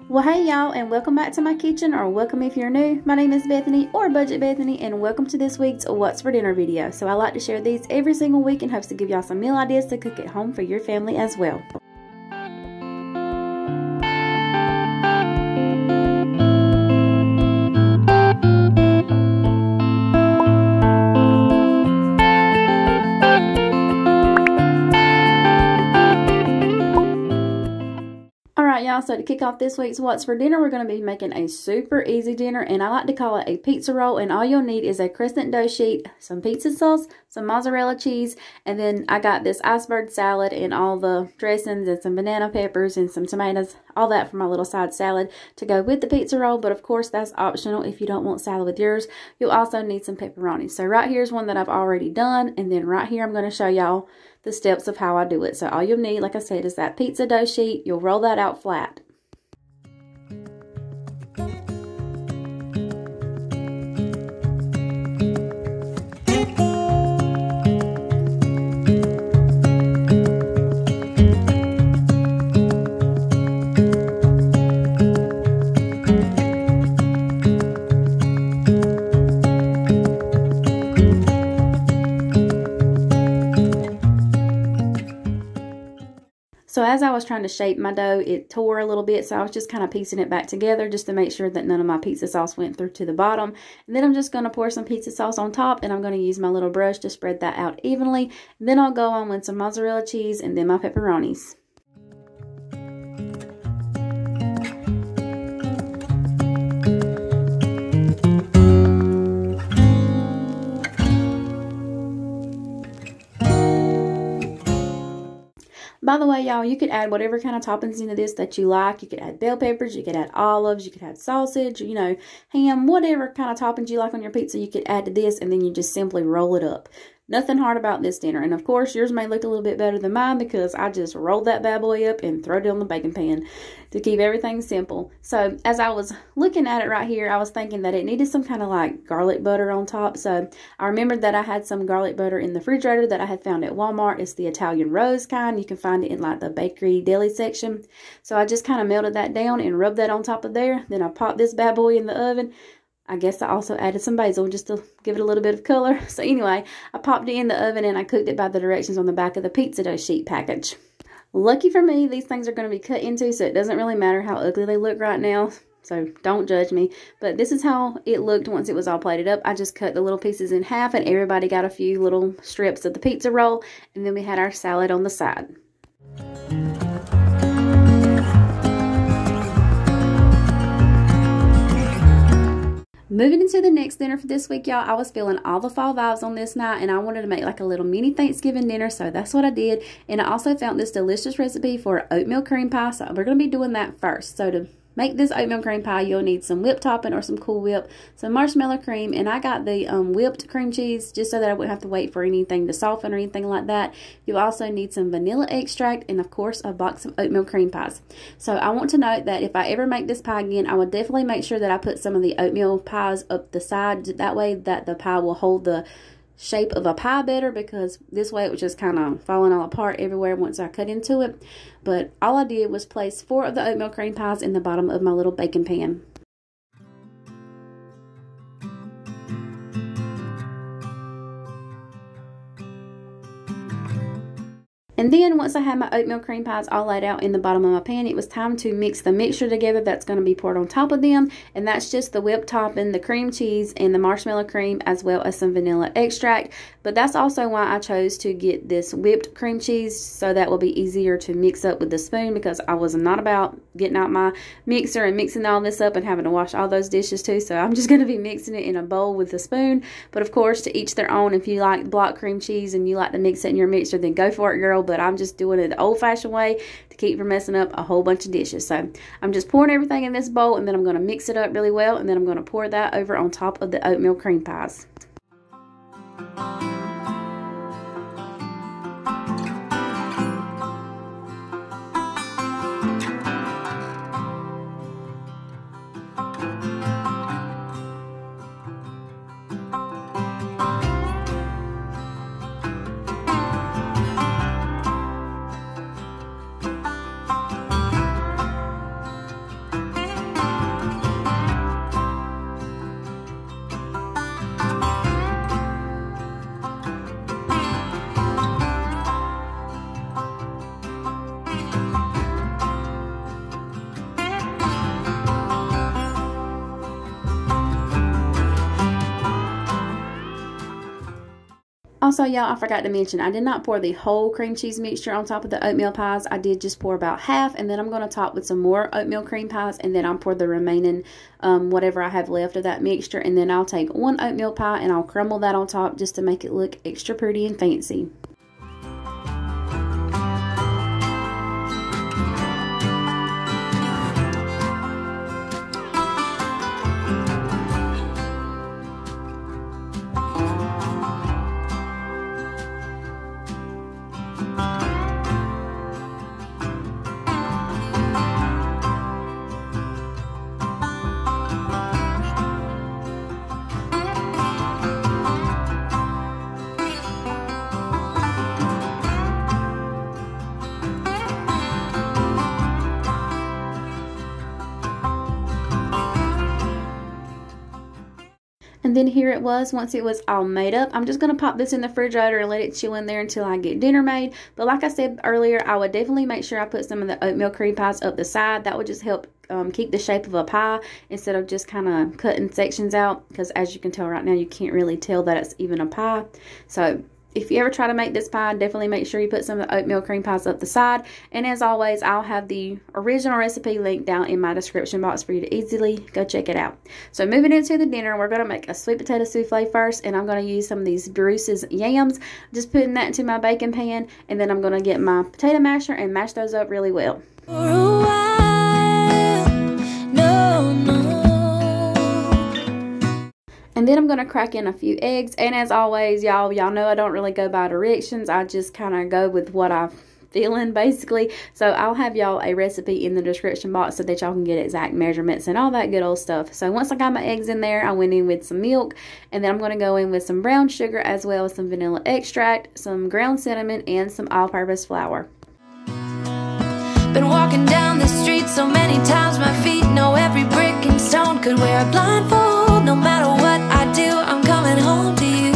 Well, hey y'all, and welcome back to my kitchen, or welcome if you're new. My name is Bethany, or Budget Bethany, and welcome to this week's What's for Dinner video. So I like to share these every single week in hopes to give y'all some meal ideas to cook at home for your family as well. Y'all, so to kick off this week's What's for Dinner, we're going to be making a super easy dinner, and I like to call it a pizza roll. And all you'll need is a crescent dough sheet, some pizza sauce, some mozzarella cheese, and then I got this iceberg salad and all the dressings and some banana peppers and some tomatoes, all that for my little side salad to go with the pizza roll. But of course, that's optional if you don't want salad with yours. You'll also need some pepperoni. So right here's one that I've already done, and then right here I'm going to show y'all the steps of how I do it. So all you'll need, like I said, is that pizza dough sheet. You'll roll that out flat. So as I was trying to shape my dough, it tore a little bit, so I was just kind of piecing it back together just to make sure that none of my pizza sauce went through to the bottom. And then I'm just going to pour some pizza sauce on top, and I'm going to use my little brush to spread that out evenly. And then I'll go on with some mozzarella cheese and then my pepperonis. By the way, y'all, you could add whatever kind of toppings into this that you like. You could add bell peppers, you could add olives, you could add sausage, you know, ham, whatever kind of toppings you like on your pizza, you could add to this, and then you just simply roll it up. Nothing hard about this dinner. And of course, yours may look a little bit better than mine because I just rolled that bad boy up and throw it on the baking pan to keep everything simple. So as I was looking at it right here, I was thinking that it needed some kind of like garlic butter on top. So I remembered that I had some garlic butter in the refrigerator that I had found at Walmart. It's the Italian rose kind. You can find it in like the bakery deli section. So I just kind of melted that down and rubbed that on top of there. Then I popped this bad boy in the oven. I guess I also added some basil just to give it a little bit of color. So anyway, I popped it in the oven and I cooked it by the directions on the back of the pizza dough sheet package. Lucky for me, these things are going to be cut into, so it doesn't really matter how ugly they look right now. So don't judge me. But this is how it looked once it was all plated up. I just cut the little pieces in half, and everybody got a few little strips of the pizza roll. And then we had our salad on the side. Moving into the next dinner for this week, y'all, I was feeling all the fall vibes on this night, and I wanted to make like a little mini Thanksgiving dinner, so that's what I did. And I also found this delicious recipe for oatmeal cream pie, so we're going to be doing that first. So to make this oatmeal cream pie, you'll need some whipped topping or some Cool Whip, some marshmallow cream, and I got the whipped cream cheese just so that I wouldn't have to wait for anything to soften or anything like that. You'll also need some vanilla extract and, of course, a box of oatmeal cream pies. So I want to note that if I ever make this pie again, I would definitely make sure that I put some of the oatmeal pies up the side. That way that the pie will hold the shape of a pie better, because this way it was just kind of falling all apart everywhere once I cut into it. But all I did was place 4 of the oatmeal cream pies in the bottom of my little baking pan. And then once I had my oatmeal cream pies all laid out in the bottom of my pan, it was time to mix the mixture together that's going to be poured on top of them. And that's just the whipped topping, the cream cheese, and the marshmallow cream, as well as some vanilla extract. But that's also why I chose to get this whipped cream cheese, so that will be easier to mix up with the spoon, because I was not about getting out my mixer and mixing all this up and having to wash all those dishes too. So I'm just going to be mixing it in a bowl with a spoon. But of course, to each their own. If you like block cream cheese and you like to mix it in your mixer, then go for it, girl. But I'm just doing it the old-fashioned way to keep from messing up a whole bunch of dishes. So I'm just pouring everything in this bowl, and then I'm going to mix it up really well, and then I'm going to pour that over on top of the oatmeal cream pies. Also, y'all, I forgot to mention, I did not pour the whole cream cheese mixture on top of the oatmeal pies. I did just pour about half, and then I'm going to top with some more oatmeal cream pies, and then I'll pour the remaining whatever I have left of that mixture, and then I'll take one oatmeal pie and I'll crumble that on top just to make it look extra pretty and fancy. And then here it was once it was all made up. I'm just going to pop this in the refrigerator and let it chill in there until I get dinner made. But like I said earlier, I would definitely make sure I put some of the oatmeal cream pies up the side. That would just help keep the shape of a pie instead of just kind of cutting sections out. Because as you can tell right now, you can't really tell that it's even a pie. So if you ever try to make this pie, definitely make sure you put some of the oatmeal cream pies up the side. And as always, I'll have the original recipe linked down in my description box for you to easily go check it out. So moving into the dinner, we're going to make a sweet potato souffle first. And I'm going to use some of these Bruce's yams. Just putting that into my baking pan. And then I'm going to get my potato masher and mash those up really well. For a while, no. And then I'm going to crack in a few eggs. And as always, y'all know I don't really go by directions. I just kind of go with what I'm feeling, basically. So I'll have y'all a recipe in the description box so that y'all can get exact measurements and all that good old stuff. So once I got my eggs in there, I went in with some milk. And then I'm going to go in with some brown sugar as well as some vanilla extract, some ground cinnamon, and some all-purpose flour. Been walking down the street so many times, my feet know every brick and stone. Could wear a blindfold, no matter what I do, I'm coming home to you.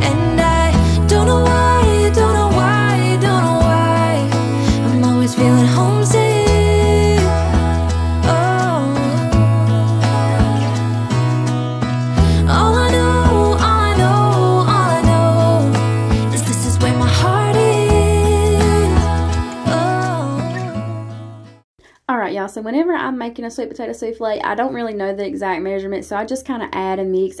And I don't know why, don't know why, don't know why, I'm always feeling homesick. Oh, all I know, all I know, all I know is this is where my heart is. Alright y'all, so whenever I'm making a sweet potato souffle, I don't really know the exact measurement, so I just kind of add and mix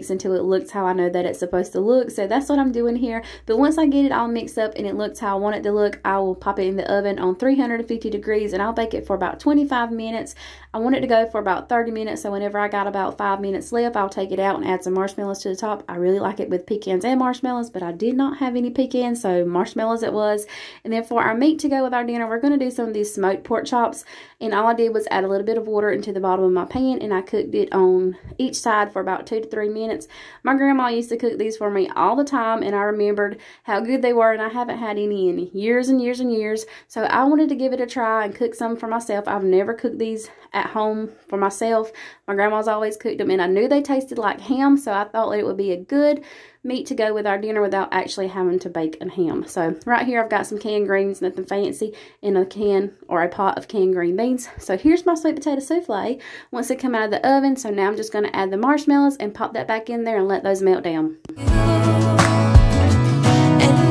until it looks how I know that it's supposed to look. So that's what I'm doing here. But once I get it all mixed up and it looks how I want it to look, I will pop it in the oven on 350 degrees and I'll bake it for about 25 minutes. I want it to go for about 30 minutes, so whenever I got about 5 minutes left, I'll take it out and add some marshmallows to the top. I really like it with pecans and marshmallows, but I did not have any pecans, so marshmallows it was. And then for our meat to go with our dinner, we're going to do some of these smoked pork chops. And all I did was add a little bit of water into the bottom of my pan, and I cooked it on each side for about 2 to 3 minutes. My grandma used to cook these for me all the time, and I remembered how good they were, and I haven't had any in years and years and years. So I wanted to give it a try and cook some for myself. I've never cooked these at home for myself. My grandma's always cooked them, and I knew they tasted like ham, so I thought it would be a good meat to go with our dinner without actually having to bake a ham. So right here I've got some canned greens, nothing fancy, in a can or a pot of canned green beans. So here's my sweet potato souffle once they come out of the oven. So now I'm just going to add the marshmallows and pop that back in there and let those melt down. And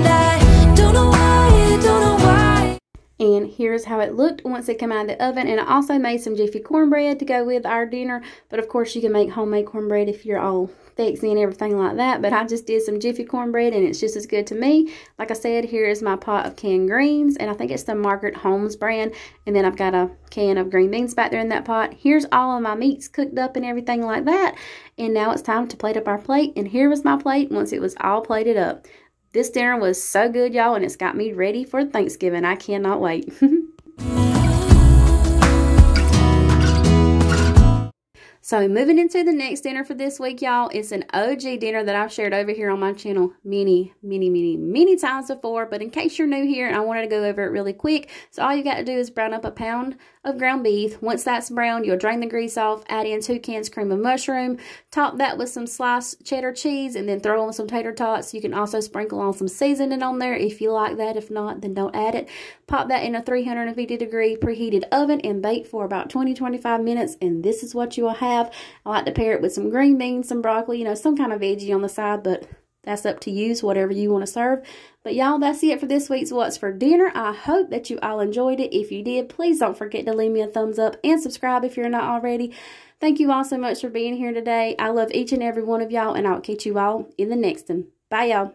I don't know why, don't know why. And here's how it looked once it came out of the oven. And I also made some Jiffy cornbread to go with our dinner. But of course you can make homemade cornbread if you're all fancy and everything like that. But I just did some Jiffy cornbread and it's just as good to me. Like I said, here is my pot of canned greens. And I think it's the Margaret Holmes brand. And then I've got a can of green beans back there in that pot. Here's all of my meats cooked up and everything like that. And now it's time to plate up our plate. And here was my plate once it was all plated up. This dinner was so good, y'all, and it's got me ready for Thanksgiving. I cannot wait. So moving into the next dinner for this week, y'all, it's an OG dinner that I've shared over here on my channel many times before. But in case you're new here, I wanted to go over it really quick. So all you got to do is brown up a pound of ground beef. Once that's brown, you'll drain the grease off, add in 2 cans cream of mushroom, top that with some sliced cheddar cheese, and then throw on some tater tots. You can also sprinkle on some seasoning on there if you like that. If not, then don't add it. Pop that in a 350 degree preheated oven and bake for about 20-25 minutes, and this is what you will have. I like to pair it with some green beans, some broccoli, you know, some kind of veggie on the side, but That's up to you, whatever you want to serve. But y'all, that's it for this week's What's for Dinner. I hope that you all enjoyed it. If you did, please don't forget to leave me a thumbs up and subscribe if you're not already. Thank you all so much for being here today. I love each and every one of y'all, and I'll catch you all in the next one. Bye, y'all.